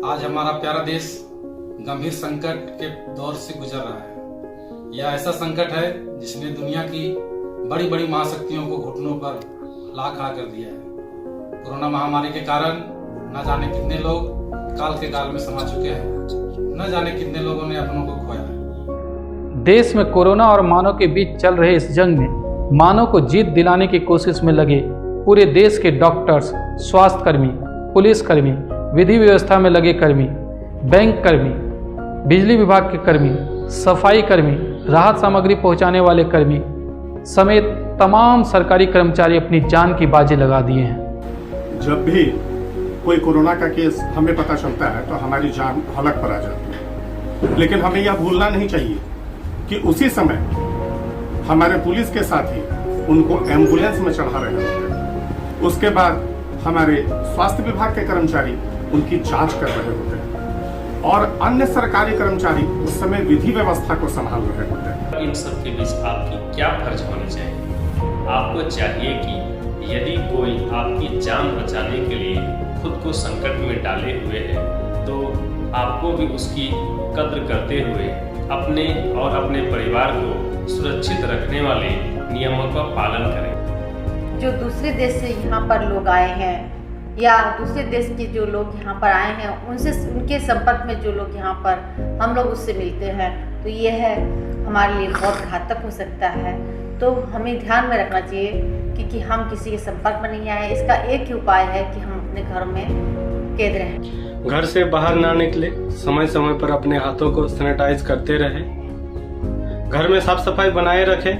आज हमारा प्यारा देश गंभीर संकट के दौर से गुजर रहा है। यह ऐसा संकट है जिसने दुनिया की बड़ी बड़ी महाशक्तियों को घुटनों पर ला खड़ा कर दिया है। कोरोना महामारी के कारण न जाने कितने लोग काल के गाल में समा चुके हैं, न जाने कितने लोगों ने अपनों को खोया है। देश में कोरोना और मानव के बीच चल रहे इस जंग में मानव को जीत दिलाने की कोशिश में लगे पूरे देश के डॉक्टर्स, स्वास्थ्यकर्मी, पुलिसकर्मी, विधि व्यवस्था में लगे कर्मी, बैंक कर्मी, बिजली विभाग के कर्मी, सफाई कर्मी, राहत सामग्री पहुंचाने वाले कर्मी समेत तमाम सरकारी कर्मचारी अपनी जान की बाजी लगा दिए हैं। जब भी कोई कोरोना का केस हमें पता चलता है तो हमारी जान हलक पर आ जाती है, लेकिन हमें यह भूलना नहीं चाहिए कि उसी समय हमारे पुलिस के साथी उनको एम्बुलेंस में चढ़ा रहे होते हैं। उसके बाद हमारे स्वास्थ्य विभाग के कर्मचारी उनकी जांच कर रहे होते हैं और अन्य सरकारी कर्मचारी उस समय विधि व्यवस्था को संभाल रहे होते हैं। इन सब के बीच आपकी क्या फर्ज होनी चाहिए? आपको चाहिए कि यदि कोई आपकी जान बचाने के लिए खुद को संकट में डाले हुए है तो आपको भी उसकी कद्र करते हुए अपने और अपने परिवार को सुरक्षित रखने वाले नियमों का पालन करें। जो दूसरे देश से यहाँ पर लोग आए हैं या दूसरे देश के जो लोग यहाँ पर आए हैं उनसे उनके संपर्क में जो लोग यहाँ पर हम लोग उससे मिलते हैं तो ये है हमारे लिए बहुत घातक हो सकता है। तो हमें ध्यान में रखना चाहिए कि हम किसी के संपर्क में नहीं आए। इसका एक ही उपाय है कि हम अपने घर में कैद रहें। घर से बाहर ना निकले, समय समय पर अपने हाथों को सैनिटाइज करते रहें, घर में साफ सफाई बनाए रखें,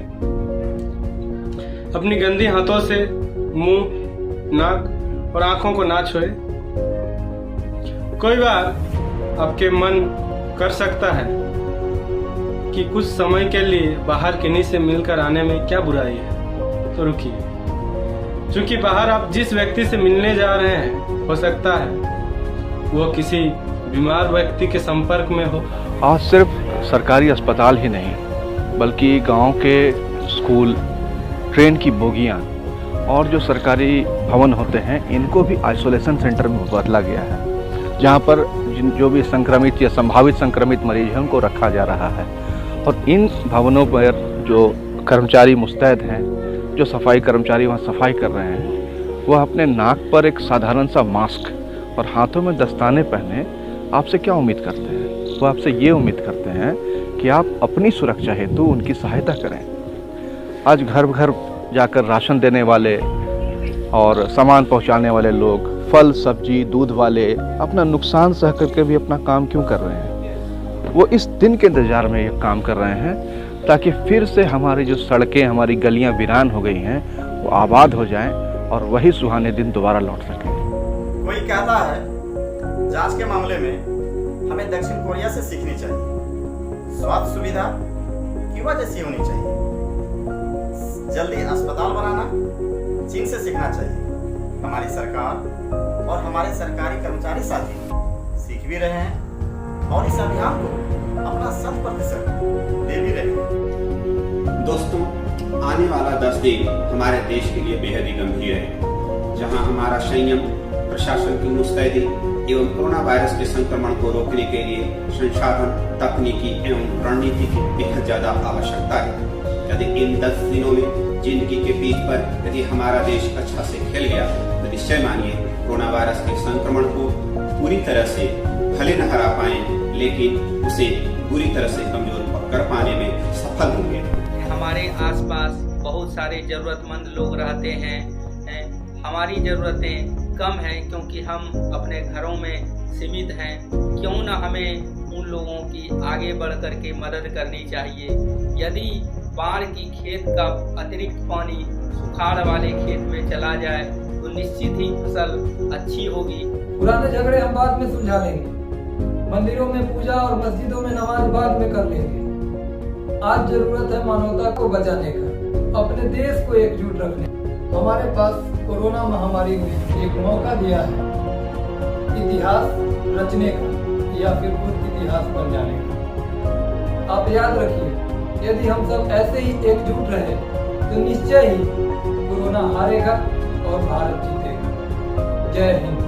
अपनी गंदी हाथों से मुंह, नाक और आंखों को ना छुए। कोई बार आपके मन कर सकता है कि कुछ समय के लिए बाहर किन्हीं से मिलकर आने में क्या बुराई है, तो रुकिए, क्योंकि बाहर आप जिस व्यक्ति से मिलने जा रहे हैं हो सकता है वो किसी बीमार व्यक्ति के संपर्क में हो। आज सिर्फ सरकारी अस्पताल ही नहीं बल्कि गांव के स्कूल, ट्रेन की बोगियां और जो सरकारी भवन होते हैं इनको भी आइसोलेशन सेंटर में बदला गया है, जहां पर जो भी संक्रमित या संभावित संक्रमित मरीज हैं उनको रखा जा रहा है। और इन भवनों पर जो कर्मचारी मुस्तैद हैं, जो सफाई कर्मचारी वहाँ सफाई कर रहे हैं, वह अपने नाक पर एक साधारण सा मास्क और हाथों में दस्ताने पहने आपसे क्या उम्मीद करते हैं? वो आपसे ये उम्मीद करते हैं कि आप अपनी सुरक्षा हेतु उनकी सहायता करें। आज घर घर जाकर राशन देने वाले और सामान पहुंचाने वाले लोग, फल सब्जी दूध वाले अपना नुकसान सह करके भी अपना काम क्यों कर रहे हैं? वो इस दिन के इंतजार में ये काम कर रहे हैं ताकि फिर से हमारी जो सड़कें, हमारी गलियां वीरान हो गई हैं वो आबाद हो जाएं और वही सुहाने दिन दोबारा लौट सकें। कोई कहता है जांच के मामले में हमें दक्षिण कोरिया से सीखनी चाहिए, स्वास्थ्य सुविधा क्यूबा जैसी होनी चाहिए, जल्दी अस्पताल बनाना चीन से सीखना चाहिए। हमारी सरकार और हमारे सरकारी कर्मचारी साथी सीख भी रहे हैं और इस अभियान को अपना 100% दे भी रहे हैं। दोस्तों, आने वाला 10 दिन हमारे देश के लिए बेहद ही गंभीर है, जहां हमारा संयम, प्रशासन की मुस्तैदी एवं कोरोना वायरस के संक्रमण को रोकने के लिए संसाधन, तकनीकी एवं रणनीति की बेहद ज्यादा आवश्यकता है। यदि इन 10 दिनों में जिंदगी के बीच पर यदि हमारा देश अच्छा से खेल गया तो निश्चय मानिए कोरोना वायरस के संक्रमण को पूरी तरह से भले न हरा पाए लेकिन उसे पूरी तरह से कमजोर कर पाने में सफल होंगे। हमारे आसपास बहुत सारे जरूरतमंद लोग रहते हैं। हमारी ज़रूरतें कम हैं क्योंकि हम अपने घरों में सीमित हैं। क्यों न हमें उन लोगों की आगे बढ़ कर के मदद करनी चाहिए। यदि बाढ़ की खेत का अतिरिक्त पानी सुखाड़ वाले खेत में चला जाए तो निश्चित ही फसल अच्छी होगी। पुराने झगड़े हम बाद में सुलझा लेंगे, मंदिरों में पूजा और मस्जिदों में नमाज बाद में कर लेंगे। आज जरूरत है मानवता को बचाने का, अपने देश को एकजुट रखने। हमारे पास कोरोना महामारी ने एक मौका दिया है इतिहास रचने का या फिर खुद इतिहास बन जाने का। आप याद रखिए, यदि हम सब ऐसे ही एकजुट रहे तो निश्चय ही कोरोना हारेगा और भारत जीतेगा। जय हिंद।